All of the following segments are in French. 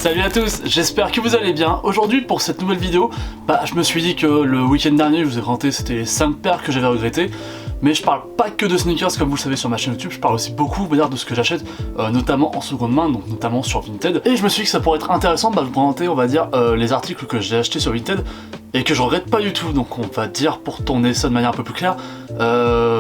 Salut à tous, j'espère que vous allez bien. Aujourd'hui pour cette nouvelle vidéo, je me suis dit que le week-end dernier je vous ai présenté c'était les 5 paires que j'avais regretté. Mais je parle pas que de sneakers comme vous le savez sur ma chaîne YouTube, je parle aussi beaucoup de ce que j'achète, notamment en seconde main, donc notamment sur Vinted. Et je me suis dit que ça pourrait être intéressant de vous présenter les articles que j'ai achetés sur Vinted et que je regrette pas du tout. Donc on va dire, pour tourner ça de manière un peu plus claire,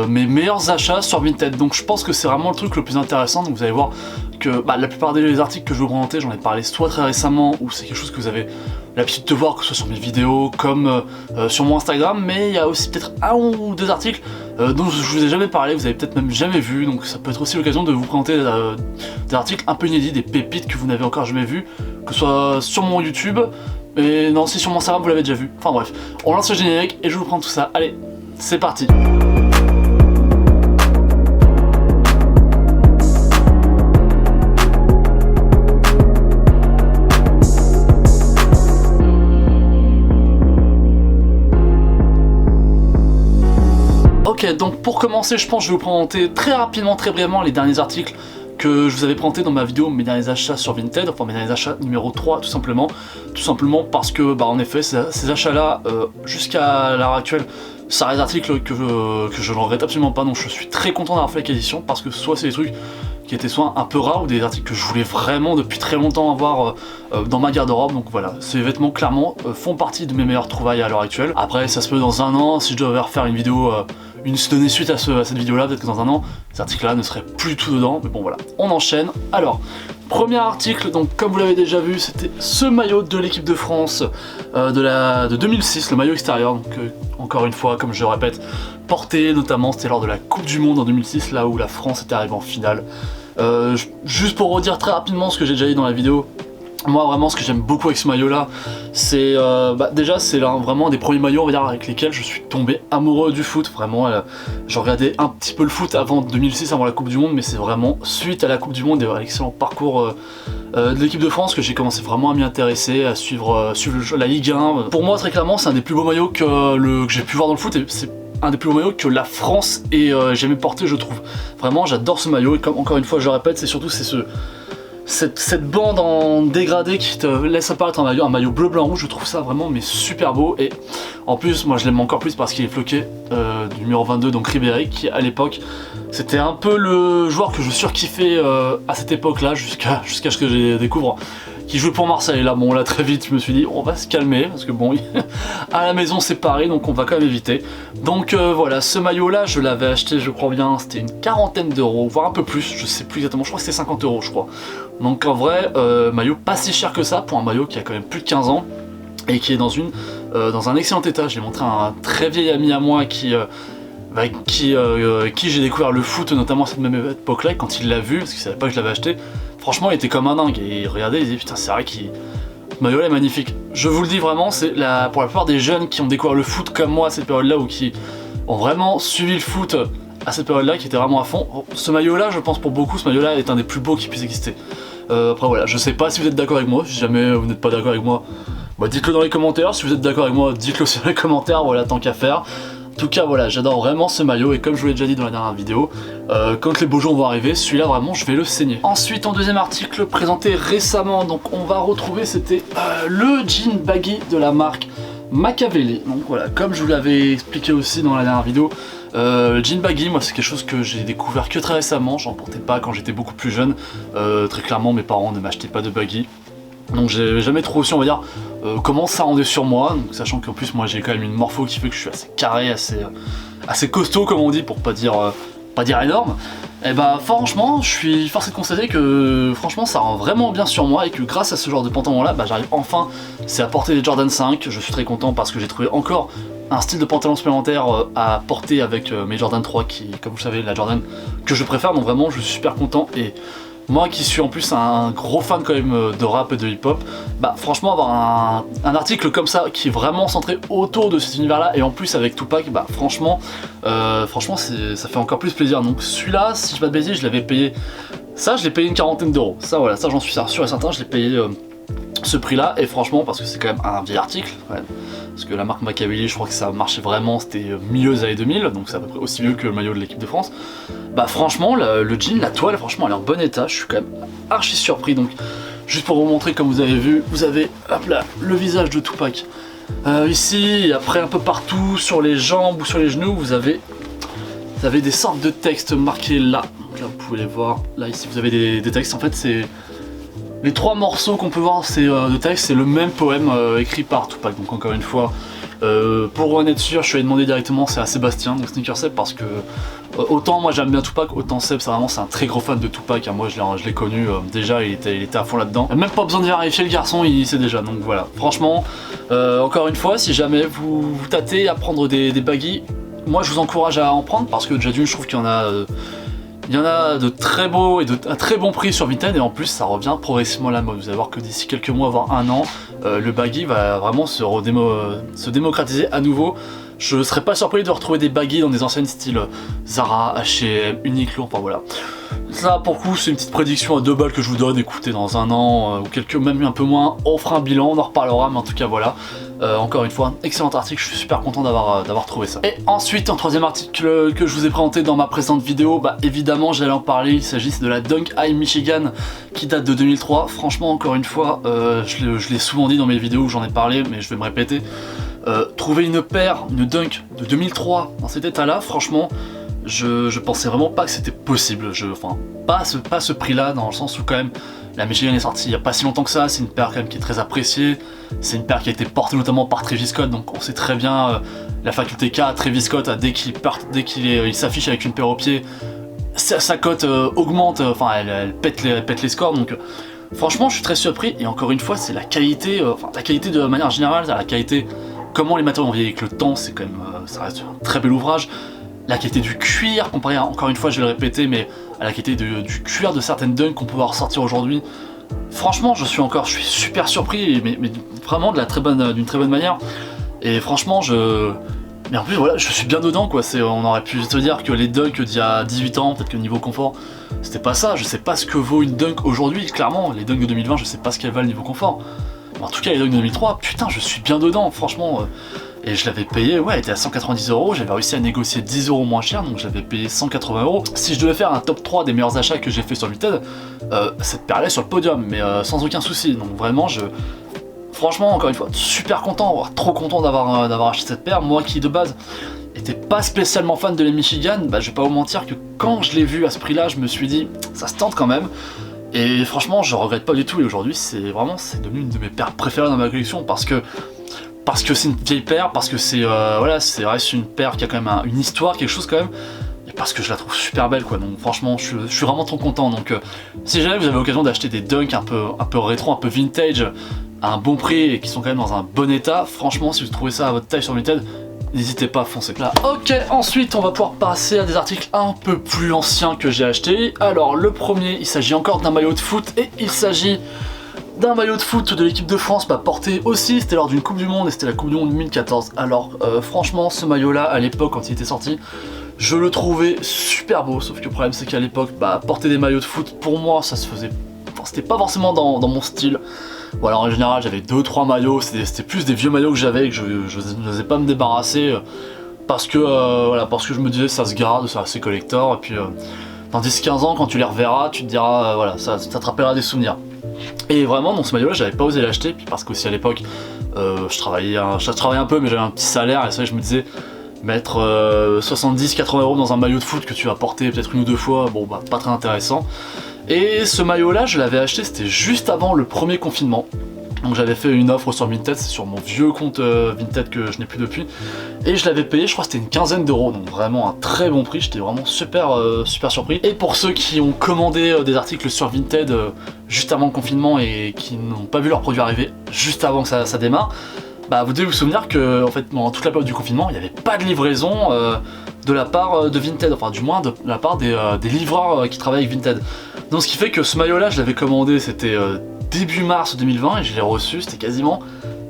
mes meilleurs achats sur Vinted. Donc je pense que c'est vraiment le truc le plus intéressant. Donc vous allez voir que la plupart des articles que je vais vous présenter, j'en ai parlé soit très récemment ou c'est quelque chose que vous avez l'habitude de voir, que ce soit sur mes vidéos comme sur mon Instagram, mais il y a aussi peut-être un ou deux articles dont je vous ai jamais parlé, vous avez peut-être même jamais vu, donc ça peut être aussi l'occasion de vous présenter des articles un peu inédits, des pépites que vous n'avez encore jamais vues, que ce soit sur mon YouTube, et non, si sur mon Instagram vous l'avez déjà vu. Enfin bref, on lance le générique et je vous prends tout ça. Allez, c'est parti. Ok, donc pour commencer, je pense que je vais vous présenter très rapidement, très brièvement les derniers articles que je vous avais présentés dans ma vidéo, mes derniers achats sur Vinted, enfin mes derniers achats numéro 3 tout simplement parce que en effet ces achats là jusqu'à l'heure actuelle, ça reste des articles que je ne regrette absolument pas, donc je suis très content d'avoir fait l'acquisition parce que soit c'est des trucs qui étaient soit un peu rares ou des articles que je voulais vraiment depuis très longtemps avoir dans ma garde-robe. Donc voilà, ces vêtements clairement font partie de mes meilleures trouvailles à l'heure actuelle. Après ça se peut dans un an, si je devais refaire une vidéo, donner suite à cette vidéo là, peut-être que dans un an ces articles là ne seraient plus tout dedans, mais bon voilà, on enchaîne. Alors, premier article, donc comme vous l'avez déjà vu, c'était ce maillot de l'équipe de France de 2006, le maillot extérieur, donc encore une fois, comme je le répète, porté notamment, c'était lors de la Coupe du Monde en 2006, là où la France était arrivée en finale. Juste pour redire très rapidement ce que j'ai déjà dit dans la vidéo, moi vraiment ce que j'aime beaucoup avec ce maillot là, c'est déjà c'est vraiment des premiers maillots on va dire avec lesquels je suis tombé amoureux du foot. Vraiment je regardais un petit peu le foot avant 2006, avant la Coupe du Monde, mais c'est vraiment suite à la Coupe du Monde et à l'excellent parcours de l'équipe de France que j'ai commencé vraiment à m'y intéresser, à suivre la Ligue 1. Pour moi très clairement c'est un des plus beaux maillots que j'ai pu voir dans le foot, et c'est un des plus beaux maillots que la France ait jamais porté, je trouve. Vraiment j'adore ce maillot, et comme encore une fois je le répète, c'est surtout cette bande en dégradé qui te laisse apparaître un maillot bleu blanc rouge. Je trouve ça vraiment super beau, et en plus moi je l'aime encore plus parce qu'il est floqué du numéro 22, donc Ribéry, qui à l'époque c'était un peu le joueur que je surkiffais à cette époque là, jusqu'à ce que je découvre qui jouait pour Marseille. Là bon, là très vite je me suis dit on va se calmer parce que bon à la maison c'est pareil, donc on va quand même éviter. Donc voilà, ce maillot là je l'avais acheté, je crois bien, c'était une quarantaine d'euros, voire un peu plus, je sais plus exactement, je crois que c'était 50 euros je crois. Donc en vrai, maillot pas si cher que ça pour un maillot qui a quand même plus de 15 ans et qui est dans un excellent état. Je l'ai montré à un très vieil ami à moi qui j'ai découvert le foot, notamment à cette même époque là, quand il l'a vu, parce qu'il savait pas que je l'avais acheté. Franchement il était comme un dingue, et il regardait, il disait putain c'est vrai qu'il... Ce maillot là est magnifique. Je vous le dis vraiment, c'est pour la plupart des jeunes qui ont découvert le foot comme moi à cette période là, ou qui ont vraiment suivi le foot à cette période là, qui était vraiment à fond, ce maillot là je pense pour beaucoup ce maillot là est un des plus beaux qui puisse exister. Après voilà, je sais pas si vous êtes d'accord avec moi, si jamais vous n'êtes pas d'accord avec moi, dites-le dans les commentaires. Si vous êtes d'accord avec moi, dites-le aussi dans les commentaires, voilà, tant qu'à faire. En tout cas voilà, j'adore vraiment ce maillot, et comme je vous l'ai déjà dit dans la dernière vidéo, quand les beaux jours vont arriver, celui-là vraiment je vais le saigner. Ensuite, en deuxième article présenté récemment, donc on va retrouver, c'était le jean baggy de la marque Machiavelli. Donc voilà, comme je vous l'avais expliqué aussi dans la dernière vidéo, le jean baggy, moi c'est quelque chose que j'ai découvert que très récemment, j'en portais pas quand j'étais beaucoup plus jeune, très clairement mes parents ne m'achetaient pas de baggy. Donc j'ai jamais trop su, on va dire, comment ça rendait sur moi, donc, sachant qu'en plus moi j'ai quand même une morpho qui fait que je suis assez carré, assez costaud comme on dit, pour pas dire énorme. Et franchement je suis forcé de constater que franchement ça rend vraiment bien sur moi, et que grâce à ce genre de pantalon là, j'arrive enfin à porter les Jordan 5. Je suis très content parce que j'ai trouvé encore un style de pantalon supplémentaire à porter avec mes Jordan 3 qui, comme vous le savez, la Jordan que je préfère. Donc vraiment je suis super content, et moi qui suis en plus un gros fan quand même de rap et de hip hop, franchement avoir un article comme ça qui est vraiment centré autour de cet univers là, et en plus avec Tupac, franchement ça fait encore plus plaisir. Donc celui-là, si je dis pas de bêtises, je l'avais payé, ça je l'ai payé une quarantaine d'euros, ça voilà, ça j'en suis sûr et certain, je l'ai payé ce prix là, et franchement parce que c'est quand même un vieil article, ouais, parce que la marque Machiavelli, je crois que ça marchait vraiment, c'était milieu des années 2000, donc c'est à peu près aussi vieux que le maillot de l'équipe de France. Franchement le jean, la toile, franchement elle est en bon état, je suis quand même archi surpris. Donc Juste pour vous montrer, comme vous avez vu, vous avez hop là, le visage de Tupac. Ici, et après un peu partout, sur les jambes ou sur les genoux, vous avez des sortes de textes marqués là. Donc là, vous pouvez les voir. Là, ici, vous avez des textes. En fait, c'est les 3 morceaux qu'on peut voir de texte, c'est le même poème écrit par Tupac. Donc encore une fois, pour en être sûr, je suis allé demander directement, c'est à Sébastien, donc Sneaker Seb, parce que autant moi j'aime bien Tupac, autant Seb c'est un très gros fan de Tupac. Moi je l'ai connu déjà, il était à fond là-dedans. Même pas besoin de vérifier, le garçon il sait déjà. Donc voilà, franchement, encore une fois, si jamais vous tâtez à prendre des baggies, moi je vous encourage à en prendre, parce que déjà d'une, je trouve qu'il y en a... Il y en a de très beaux et à très bon prix sur Vinted, et en plus ça revient progressivement à la mode. Vous allez voir que d'ici quelques mois, voire un an, le baggy va vraiment se démocratiser à nouveau. Je serais pas surpris de retrouver des baggy dans des anciennes styles Zara, H&M, Uniqlo, enfin voilà. Ça pour le coup c'est une petite prédiction à 2 balles que je vous donne. Écoutez, dans un an ou même un peu moins, on fera un bilan, on en reparlera, mais en tout cas voilà. Encore une fois, excellent article, je suis super content d'avoir trouvé ça. Et ensuite, un troisième article que je vous ai présenté dans ma précédente vidéo, bah évidemment j'allais en parler, il s'agit de la Dunk High Michigan qui date de 2003. Franchement, encore une fois, je l'ai souvent dit dans mes vidéos où j'en ai parlé, mais je vais me répéter. Trouver une Dunk de 2003 dans cet état là, franchement, je pensais vraiment pas que c'était possible. Enfin, pas à ce prix là, dans le sens où quand même la Michigan est sortie il n'y a pas si longtemps que ça, c'est une paire quand même qui est très appréciée, c'est une paire qui a été portée notamment par Travis Scott, donc on sait très bien la faculté qu'a Travis Scott dès qu'il s'affiche avec une paire au pied, sa cote augmente, enfin elle pète les scores, donc franchement je suis très surpris. Et encore une fois, c'est la qualité de manière générale, la qualité, comment les matériaux ont vieilli avec le temps, c'est quand même, ça reste un très bel ouvrage. La qualité du cuir, comparé à, encore une fois je vais le répéter, mais à la qualité du cuir de certaines dunks qu'on peut voir ressortir aujourd'hui. Franchement, je suis super surpris, mais vraiment d'une très bonne manière. Et franchement, mais en plus voilà, je suis bien dedans quoi. On aurait pu se dire que les dunks d'il y a 18 ans, peut-être que niveau confort, c'était pas ça. Je sais pas ce que vaut une dunk aujourd'hui, clairement. Les dunks de 2020, je sais pas ce qu'elles valent niveau confort. Mais en tout cas, les dunks de 2003, putain, je suis bien dedans, franchement. Et je l'avais payé, ouais, elle était à 190 €, j'avais réussi à négocier 10 € moins cher, donc je l'avais payé 180 €. Si je devais faire un top 3 des meilleurs achats que j'ai fait sur Vinted, cette paire-là est sur le podium, mais sans aucun souci. Donc vraiment, franchement, encore une fois, super content, trop content d'avoir acheté cette paire. Moi qui de base était pas spécialement fan de les Michigan, bah, je vais pas vous mentir que quand je l'ai vu à ce prix-là, je me suis dit, ça se tente quand même. Et franchement, je regrette pas du tout, et aujourd'hui, c'est devenu une de mes paires préférées dans ma collection, parce que c'est une vieille paire, parce que c'est reste une paire qui a quand même une histoire, quelque chose quand même, et parce que je la trouve super belle quoi. Donc franchement je suis vraiment trop content. Donc si jamais vous avez l'occasion d'acheter des dunks un peu rétro, un peu vintage, à un bon prix et qui sont quand même dans un bon état, franchement si vous trouvez ça à votre taille sur Vinted, n'hésitez pas à foncer. Là, ok, ensuite on va pouvoir passer à des articles un peu plus anciens que j'ai achetés. Alors le premier, il s'agit encore d'un maillot de foot, et il s'agit d'un maillot de foot de l'équipe de France, porté aussi, c'était lors d'une Coupe du Monde, et c'était la Coupe du Monde 2014. Alors franchement, ce maillot là, à l'époque quand il était sorti, je le trouvais super beau, sauf que le problème c'est qu'à l'époque, porter des maillots de foot, pour moi ça se faisait, c'était pas forcément dans mon style. Voilà, en général j'avais 2-3 maillots, c'était plus des vieux maillots que j'avais, que je n'osais pas me débarrasser, parce que je me disais ça se garde, c'est assez collector, et puis dans 10-15 ans quand tu les reverras, tu te diras, voilà, ça te rappellera des souvenirs. Et vraiment dans ce maillot là j'avais pas osé l'acheter, puis parce qu'aussi à l'époque je travaillais un peu, mais j'avais un petit salaire, et ça je me disais mettre 70-80 € dans un maillot de foot que tu vas porter peut-être une ou deux fois, bon pas très intéressant. Et ce maillot là je l'avais acheté, c'était juste avant le premier confinement. Donc j'avais fait une offre sur Vinted, c'est sur mon vieux compte Vinted que je n'ai plus depuis, et je l'avais payé, je crois que c'était une quinzaine d'euros, donc vraiment un très bon prix, j'étais vraiment super surpris. Et pour ceux qui ont commandé des articles sur Vinted juste avant le confinement et qui n'ont pas vu leurs produits arriver juste avant que ça démarre, vous devez vous souvenir que en fait pendant toute la période du confinement, il n'y avait pas de livraison de la part de Vinted, enfin du moins de la part des livreurs qui travaillent avec Vinted. Donc ce qui fait que ce maillot là je l'avais commandé, c'était début mars 2020, et je l'ai reçu, c'était quasiment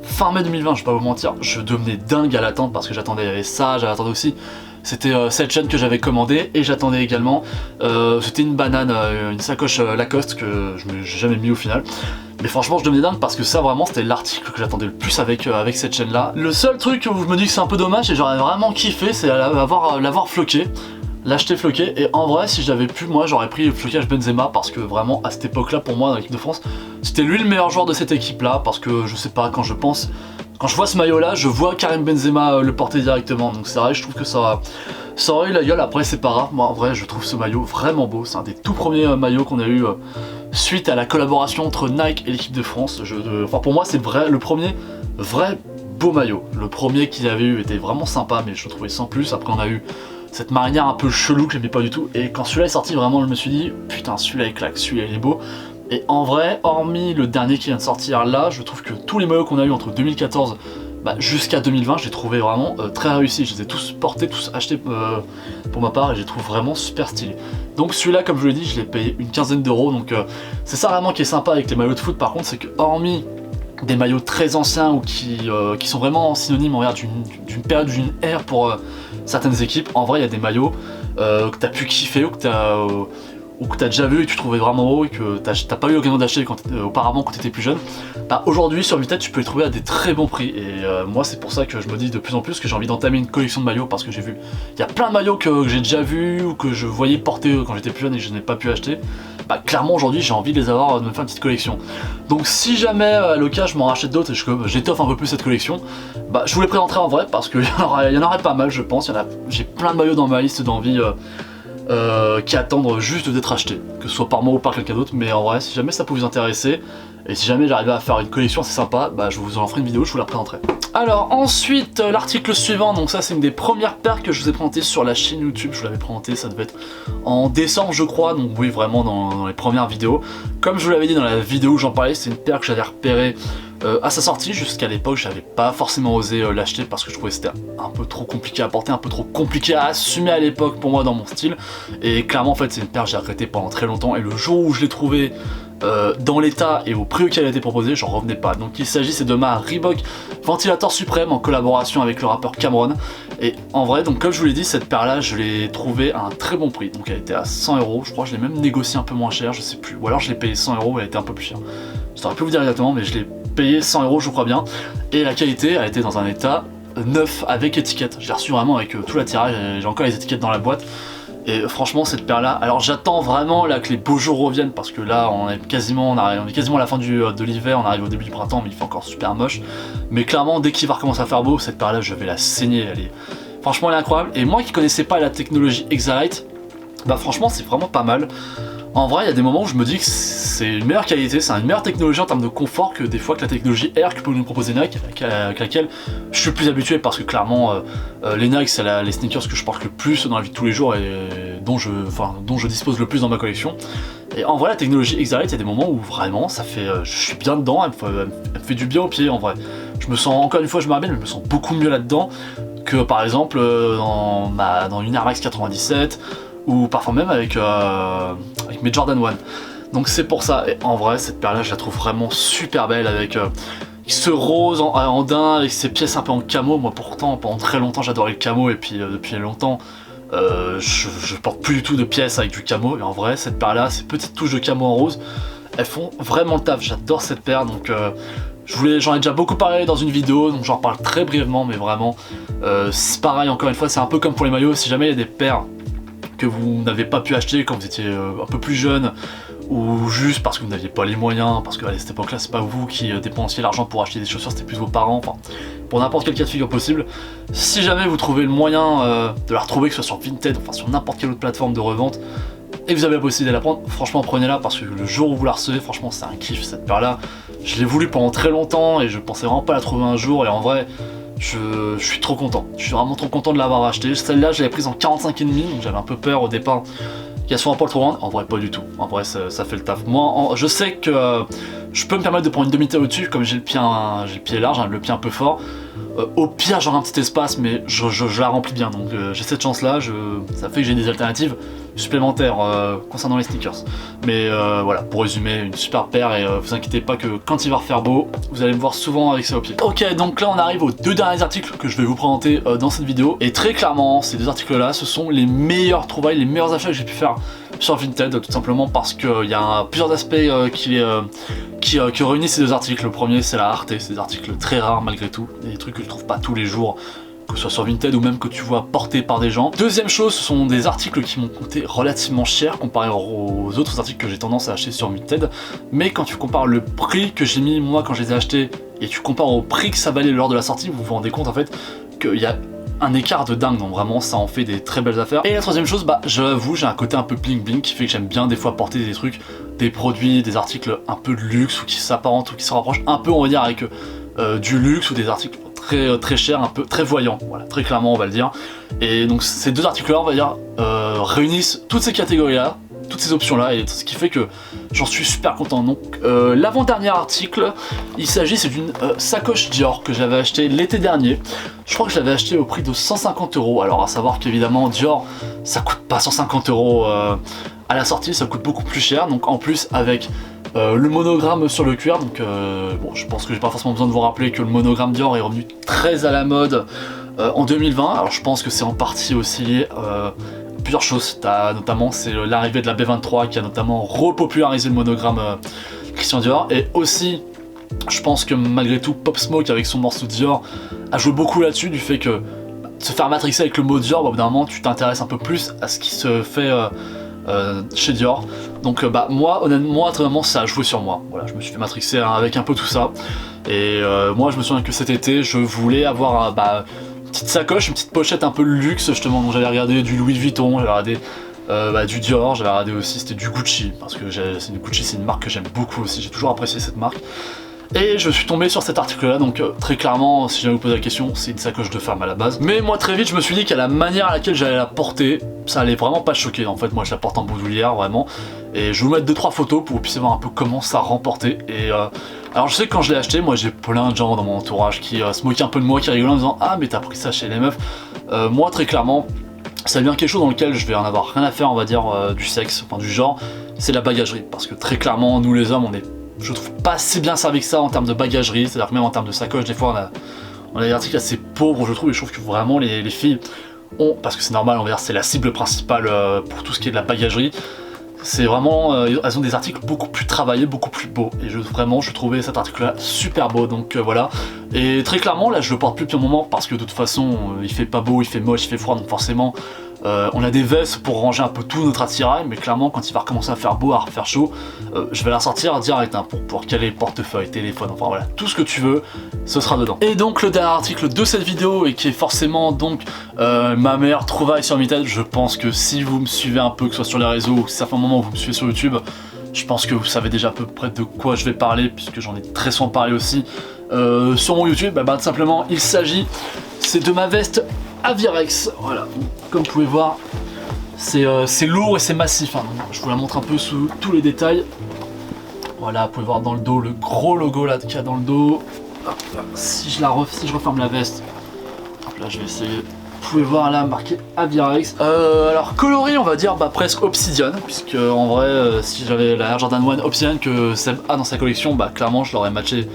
fin mai 2020, je vais pas vous mentir, je devenais dingue à l'attente parce que j'attendais ça, j'attendais aussi, c'était cette chaîne que j'avais commandée, et j'attendais également, c'était une banane, une sacoche Lacoste que je n'ai jamais mis au final. Mais franchement je devenais dingue parce que ça vraiment c'était l'article que j'attendais le plus avec cette chaîne là. Le seul truc où je me dis que c'est un peu dommage et j'aurais vraiment kiffé, c'est l'avoir floqué. l'acheter floqué. Et en vrai, si j'avais pu, moi j'aurais pris le flocage Benzema, parce que vraiment à cette époque là, pour moi dans l'équipe de France, c'était lui le meilleur joueur de cette équipe là. Parce que je sais pas, quand je vois ce maillot là, je vois Karim Benzema le porter directement. Donc c'est vrai, je trouve que ça aurait eu la gueule. Après c'est pas grave, moi en vrai je trouve ce maillot vraiment beau. C'est un des tout premiers maillots qu'on a eu suite à la collaboration entre Nike et l'équipe de France. Enfin pour moi c'est le premier vrai beau maillot. Le premier qu'il avait eu était vraiment sympa, mais je le trouvais sans plus. Après on a eu cette marinière un peu chelou que j'aimais pas du tout. Et quand celui-là est sorti, vraiment je me suis dit putain, celui-là il claque, celui-là il est beau. Et en vrai, hormis le dernier qui vient de sortir là, je trouve que tous les maillots qu'on a eu entre 2014 jusqu'à 2020, j'ai trouvé vraiment très réussi. Je les ai tous portés, tous achetés pour ma part, et j'ai trouvé vraiment super stylé. Donc celui-là, comme je vous l'ai dit, je l'ai payé une quinzaine d'euros. Donc c'est ça vraiment qui est sympa avec les maillots de foot. Par contre, c'est que hormis des maillots très anciens ou qui sont vraiment synonymes d'une période, d'une ère pour certaines équipes, en vrai il y a des maillots que t'as pu kiffer ou que t'as déjà vu et que tu trouvais vraiment beau et que t'as pas eu l'occasion d'acheter auparavant quand t'étais plus jeune. Aujourd'hui sur Vinted tu peux les trouver à des très bons prix, et moi c'est pour ça que je me dis de plus en plus que j'ai envie d'entamer une collection de maillots, parce que j'ai vu, il y a plein de maillots que j'ai déjà vu ou que je voyais porter quand j'étais plus jeune et que je n'ai pas pu acheter. Clairement aujourd'hui j'ai envie de les avoir, de me faire une petite collection. Donc si jamais à l'occasion je m'en rachète d'autres et j'étoffe un peu plus cette collection, je vous les présenterai en vrai, parce qu'il y en aurait pas mal je pense. J'ai plein de maillots dans ma liste d'envie qui attendent juste d'être achetés, que ce soit par moi ou par quelqu'un d'autre. Mais en vrai, si jamais ça peut vous intéresser, et si jamais j'arrivais à faire une collection assez sympa, je vous en ferai une vidéo, je vous la présenterai. Alors ensuite, l'article suivant, donc ça c'est une des premières paires que je vous ai présentées sur la chaîne YouTube. Je vous l'avais présenté, ça devait être en décembre je crois, donc oui vraiment dans les premières vidéos. Comme je vous l'avais dit dans la vidéo où j'en parlais, c'est une paire que j'avais repérée à sa sortie. Jusqu'à l'époque j'avais pas forcément osé l'acheter, parce que je trouvais que c'était un peu trop compliqué à porter, un peu trop compliqué à assumer à l'époque pour moi dans mon style. Et clairement en fait c'est une paire que j'ai regretté pendant très longtemps, et le jour où je l'ai trouvée dans l'état et au prix auquel elle a été proposée, j'en revenais pas. Donc il s'agit, c'est de ma Reebok Ventilator Supreme en collaboration avec le rappeur Cameron. Et en vrai, donc comme je vous l'ai dit, cette paire là je l'ai trouvée à un très bon prix. Donc elle était à 100 euros, je crois que je l'ai même négocié un peu moins cher, je sais plus, ou alors je l'ai payé 100 euros, elle était un peu plus chère, je saurais plus vous dire exactement, mais je l'ai payé 100 euros je crois bien. Et la qualité, elle était dans un état neuf avec étiquette. Je l'ai reçu vraiment avec tout l'attirail, j'ai encore les étiquettes dans la boîte. Et franchement cette paire là, alors j'attends vraiment là que les beaux jours reviennent, parce que là on est quasiment à la fin de l'hiver, on arrive au début du printemps, mais il fait encore super moche. Mais clairement dès qu'il va recommencer à faire beau, cette paire là je vais la saigner, franchement elle est incroyable. Et moi qui connaissais pas la technologie Exalite, franchement c'est vraiment pas mal. En vrai il y a des moments où je me dis que c'est une meilleure qualité, c'est une meilleure technologie en termes de confort que des fois que la technologie Air que peut nous proposer Nike, avec laquelle je suis plus habitué, parce que clairement les Nike c'est les sneakers que je porte le plus dans la vie de tous les jours et dont je dispose le plus dans ma collection. Et en vrai la technologie Exalite, il y a des moments où vraiment ça fait, je suis bien dedans, elle me fait du bien aux pieds en vrai. Je me sens, encore une fois je me rappelle, mais je me sens beaucoup mieux là-dedans que par exemple dans une Air Max 97, ou parfois même avec mes Jordan 1. Donc c'est pour ça, et en vrai cette paire là je la trouve vraiment super belle, avec ce rose en daim, avec ces pièces un peu en camo. Moi pourtant pendant très longtemps j'adorais le camo, et puis depuis longtemps je porte plus du tout de pièces avec du camo. Et en vrai cette paire là, ces petites touches de camo en rose, elles font vraiment le taf. J'adore cette paire, donc j'en ai déjà beaucoup parlé dans une vidéo, donc j'en parle très brièvement, mais vraiment c'est pareil, encore une fois c'est un peu comme pour les maillots. Si jamais il y a des paires que vous n'avez pas pu acheter quand vous étiez un peu plus jeune, ou juste parce que vous n'aviez pas les moyens, parce qu'à cette époque là c'est pas vous qui dépensiez l'argent pour acheter des chaussures, c'était plus vos parents, enfin pour n'importe quel cas de figure possible. Si jamais vous trouvez le moyen de la retrouver, que ce soit sur Vinted, enfin sur n'importe quelle autre plateforme de revente, et vous avez la possibilité de la prendre, franchement prenez-la, parce que le jour où vous la recevez, franchement c'est un kiff. Cette paire là, je l'ai voulu pendant très longtemps et je pensais vraiment pas la trouver un jour, et en vrai je suis trop content, je suis vraiment trop content de l'avoir acheté. Celle-là je l'avais prise en 45,5, donc j'avais un peu peur au départ qu'elle soit un poil trop grande. En vrai pas du tout, en vrai ça fait le taf. Moi je sais que je peux me permettre de prendre une demi-taille au-dessus, comme j'ai le pied large, le pied un peu fort. Au pire j'aurai un petit espace, mais je la remplis bien, donc j'ai cette chance là, ça fait que j'ai des alternatives supplémentaires concernant les sneakers. Mais voilà, pour résumer, une super paire, et vous inquiétez pas que quand il va refaire beau, vous allez me voir souvent avec ça au pied. Ok, donc là on arrive aux deux derniers articles que je vais vous présenter dans cette vidéo, et très clairement ces deux articles là ce sont les meilleures trouvailles, les meilleurs achats que j'ai pu faire sur Vinted, tout simplement parce qu'il y a plusieurs aspects qui réunissent ces deux articles. Le premier c'est la rareté, c'est des articles très rares malgré tout, des trucs que je trouve pas tous les jours, que ce soit sur Vinted ou même que tu vois portés par des gens. Deuxième chose, ce sont des articles qui m'ont coûté relativement cher comparé aux autres articles que j'ai tendance à acheter sur Vinted, mais quand tu compares le prix que j'ai mis moi quand je les ai achetés et tu compares au prix que ça valait lors de la sortie, vous vous rendez compte en fait qu'il y a un écart de dingue, donc vraiment ça en fait des très belles affaires. Et la troisième chose, bah j'avoue, j'ai un côté un peu bling bling qui fait que j'aime bien des fois porter des trucs, des produits, des articles un peu de luxe ou qui s'apparentent ou qui se rapprochent un peu, on va dire, avec du luxe ou des articles très chers, un peu très voyants, voilà, très clairement on va le dire. Et donc ces deux articles là, on va dire, réunissent toutes ces catégories là, toutes ces options là, et ce qui fait que j'en suis super content. Donc l'avant-dernier article, il s'agit d'une sacoche Dior que j'avais acheté l'été dernier. Je crois que je l'avais acheté au prix de 150 €. Alors à savoir qu'évidemment Dior ça coûte pas 150 € à la sortie, ça coûte beaucoup plus cher. Donc en plus avec le monogramme sur le cuir, donc bon, je pense que j'ai pas forcément besoin de vous rappeler que le monogramme Dior est revenu très à la mode en 2020. Alors je pense que c'est en partie aussi lié plusieurs choses, notamment c'est l'arrivée de la B23 qui a notamment repopularisé le monogramme Christian Dior, et aussi je pense que malgré tout Pop Smoke avec son morceau Dior a joué beaucoup là-dessus, du fait que se faire matrixer avec le mot Dior, bah, au bout d'un moment tu t'intéresses un peu plus à ce qui se fait chez Dior. Donc bah moi honnêtement ça a joué sur moi, voilà, je me suis fait matrixer avec un peu tout ça, et moi je me souviens que cet été je voulais avoir petite sacoche, une petite pochette un peu luxe justement, donc j'avais regardé du Louis Vuitton, j'avais regardé du Dior, j'avais regardé aussi c'était du Gucci, parce que Gucci c'est une marque que j'aime beaucoup aussi, j'ai toujours apprécié cette marque. Et je suis tombé sur cet article là, donc très clairement, si jamais vous posez la question, c'est une sacoche de femme à la base. Mais moi très vite je me suis dit qu'à la manière à laquelle j'allais la porter, ça allait vraiment pas choquer. En fait moi je la porte en bandoulière vraiment. Et je vais vous mettre 2-3 photos pour que vous puissiez voir un peu comment ça rend porter. Et alors je sais que quand je l'ai acheté, moi j'ai plein de gens dans mon entourage qui se moquaient un peu de moi, qui rigolaient en disant ah mais t'as pris ça chez les meufs. Moi très clairement, ça devient quelque chose dans lequel je vais en avoir rien à faire, on va dire, du sexe, enfin du genre, c'est la bagagerie. Parce que très clairement, nous les hommes, on est, je trouve, pas assez bien servi que ça en termes de bagagerie, c'est-à-dire que même en termes de sacoche, des fois on a des articles assez pauvres, je trouve, et je trouve que vraiment les filles ont, parce que c'est normal, on va dire, c'est la cible principale pour tout ce qui est de la bagagerie, c'est vraiment, elles ont des articles beaucoup plus travaillés, beaucoup plus beaux, et vraiment je trouvais cet article là super beau, donc voilà. Et très clairement là je le porte plus depuis un moment parce que de toute façon il fait pas beau, il fait moche, il fait froid, donc forcément on a des vestes pour ranger un peu tout notre attirail, mais clairement quand il va recommencer à faire beau, à faire chaud, je vais la sortir direct hein, pour pouvoir caler portefeuille, téléphone, enfin voilà, tout ce que tu veux, ce sera dedans. Et donc le dernier article de cette vidéo, et qui est forcément donc ma meilleure trouvaille sur Vinted, je pense que si vous me suivez un peu, que ce soit sur les réseaux ou si ça fait un moment que vous me suivez sur YouTube, je pense que vous savez déjà à peu près de quoi je vais parler, puisque j'en ai très souvent parlé aussi sur mon YouTube. Tout simplement il s'agit, c'est de ma veste Avirex, voilà, comme vous pouvez voir, c'est lourd et c'est massif, hein. Je vous la montre un peu sous tous les détails. Voilà, vous pouvez voir dans le dos le gros logo là qu'il y a dans le dos. Hop, là. Si je referme la veste, hop, là je vais essayer. Vous pouvez voir là marqué Avirex. Alors coloris on va dire presque obsidian, puisque en vrai si j'avais la Air Jordan 1 obsidian que Seb a dans sa collection, clairement je l'aurais matché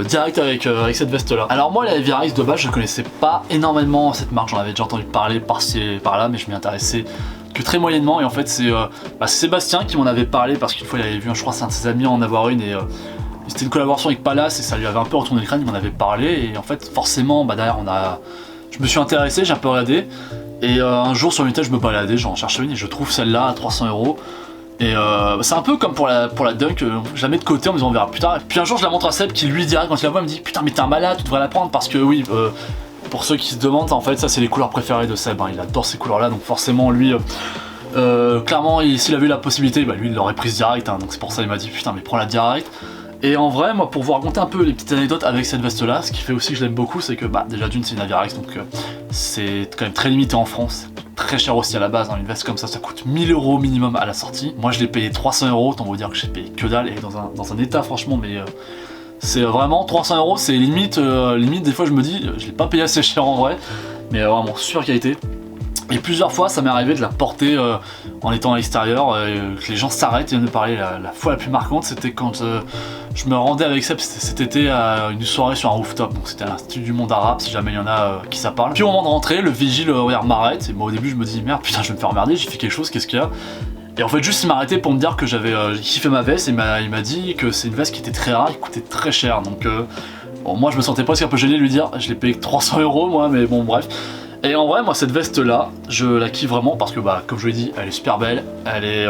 direct avec cette veste là. Alors moi la Avirex de base je connaissais pas énormément cette marque, j'en avais déjà entendu parler par-ci et par-là, mais je m'y intéressais que très moyennement, et en fait c'est Sébastien qui m'en avait parlé parce qu'une fois il avait vu, je crois c'est un de ses amis en avoir une, et c'était une collaboration avec Palace et ça lui avait un peu retourné le crâne, il m'en avait parlé, et en fait forcément derrière je me suis intéressé, j'ai un peu regardé, et un jour sur Vinted je me baladais, j'en cherchais une et je trouve celle-là à 300 €. Et c'est un peu comme pour la Dunk, je la mets de côté en me disant on verra plus tard. Et puis un jour je la montre à Seb qui lui direct quand il la voit me dit putain mais t'es un malade, tu devrais la prendre, parce que oui, pour ceux qui se demandent, en fait ça c'est les couleurs préférées de Seb, hein. Il adore ces couleurs là, donc forcément lui clairement s'il avait eu la possibilité, lui il l'aurait prise direct, hein. Donc c'est pour ça il m'a dit putain mais prends-la direct. Et en vrai, moi, pour vous raconter un peu les petites anecdotes avec cette veste-là, ce qui fait aussi que je l'aime beaucoup, c'est que déjà d'une, c'est une Avirex, donc c'est quand même très limité en France, très cher aussi à la base, hein. Une veste comme ça coûte 1000 € minimum à la sortie. Moi, je l'ai payé 300 €, autant vous dire que j'ai payé que dalle, et dans un état franchement, mais c'est vraiment 300 €, c'est limite, des fois je me dis, je l'ai pas payé assez cher en vrai, mais vraiment super qualité. Et plusieurs fois ça m'est arrivé de la porter en étant à l'extérieur, que les gens s'arrêtent et viennent me parler. La fois la plus marquante c'était quand je me rendais avec Seb cet été à une soirée sur un rooftop, donc c'était à l'Institut du monde arabe, si jamais il y en a qui ça parle. Puis au moment de rentrer, le vigile m'arrête, et moi au début je me dis merde putain je vais me faire emmerder, j'ai fait quelque chose, qu'est-ce qu'il y a? Et en fait juste il m'a arrêté pour me dire que j'avais kiffé ma veste, et il m'a dit que c'est une veste qui était très rare, qui coûtait très cher, donc Bon, moi je me sentais presque un peu gêné de lui dire, je l'ai payé que 300 € moi, mais bon bref. Et en vrai, moi cette veste là, je la kiffe vraiment parce que bah comme je l'ai dit, elle est super belle, elle est...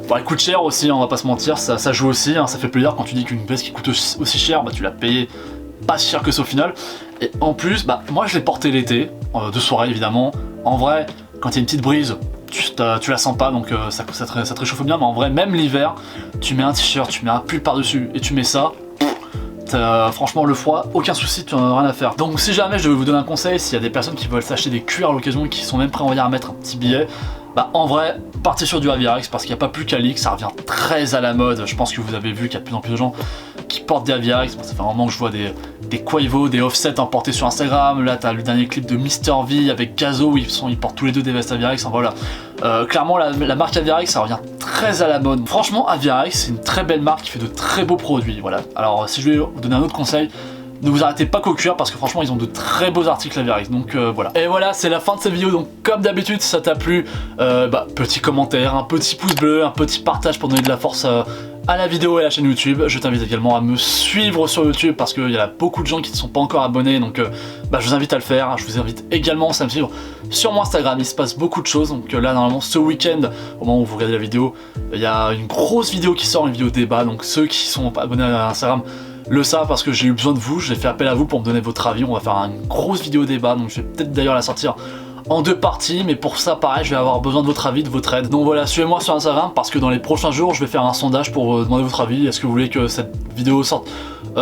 Bon, elle coûte cher aussi, hein, on va pas se mentir, ça joue aussi, hein, ça fait plaisir quand tu dis qu'une veste qui coûte aussi cher, bah tu l'as payé pas si cher que ça au final. Et en plus, bah moi je l'ai porté l'été, de soirée évidemment. En vrai, quand il y a une petite brise, tu la sens pas, donc ça te réchauffe bien, mais en vrai, même l'hiver, tu mets un t-shirt, tu mets un pull par-dessus et tu mets ça. Franchement, le froid, aucun souci, tu n'en as rien à faire. Donc si jamais je devais vous donner un conseil, s'il y a des personnes qui veulent s'acheter des cuirs à l'occasion et qui sont même prêts, on va dire, à mettre un petit billet, bah en vrai, partez sur du Aviarex parce qu'il n'y a pas plus qu'Alix, ça revient très à la mode. Je pense que vous avez vu qu'il y a de plus en plus de gens qui portent des Aviarex. Ça fait un moment que je vois des Quavo, des Offset importés sur Instagram. Là, t'as le dernier clip de Mr V avec Gazo où ils portent tous les deux des vestes Aviarex. Enfin, voilà. Clairement, la marque Aviarex, ça revient très à la mode. Franchement, Aviarex, c'est une très belle marque qui fait de très beaux produits. Voilà. Alors, si je vais vous donner un autre conseil, ne vous arrêtez pas qu'au cuir parce que franchement ils ont de très beaux articles Aviarex, donc voilà. Et voilà, c'est la fin de cette vidéo, donc comme d'habitude si ça t'a plu, petit commentaire, un petit pouce bleu, un petit partage pour donner de la force à la vidéo et à la chaîne YouTube. Je t'invite également à me suivre sur YouTube parce qu'il y a beaucoup de gens qui ne sont pas encore abonnés, donc je vous invite à le faire. Je vous invite également à me suivre sur mon Instagram, il se passe beaucoup de choses, donc là normalement ce week-end, au moment où vous regardez la vidéo, il y a une grosse vidéo qui sort, une vidéo débat, donc ceux qui sont pas abonnés à Instagram le savent parce que j'ai eu besoin de vous, j'ai fait appel à vous pour me donner votre avis. On va faire une grosse vidéo débat, donc je vais peut-être d'ailleurs la sortir en 2 parties, mais pour ça pareil je vais avoir besoin de votre avis, de votre aide. Donc voilà, suivez-moi sur Instagram parce que dans les prochains jours je vais faire un sondage pour demander votre avis. Est-ce que vous voulez que cette vidéo sorte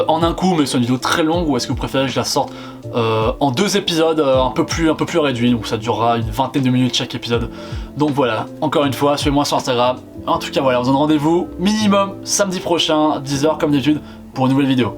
en un coup mais c'est une vidéo très longue, ou est-ce que vous préférez que je la sorte en 2 épisodes un peu plus réduits, donc ça durera une vingtaine de minutes chaque épisode. Donc voilà, encore une fois, suivez-moi sur Instagram. En tout cas voilà, on se donne rendez-vous minimum samedi prochain, 10 h comme d'habitude, pour une nouvelle vidéo.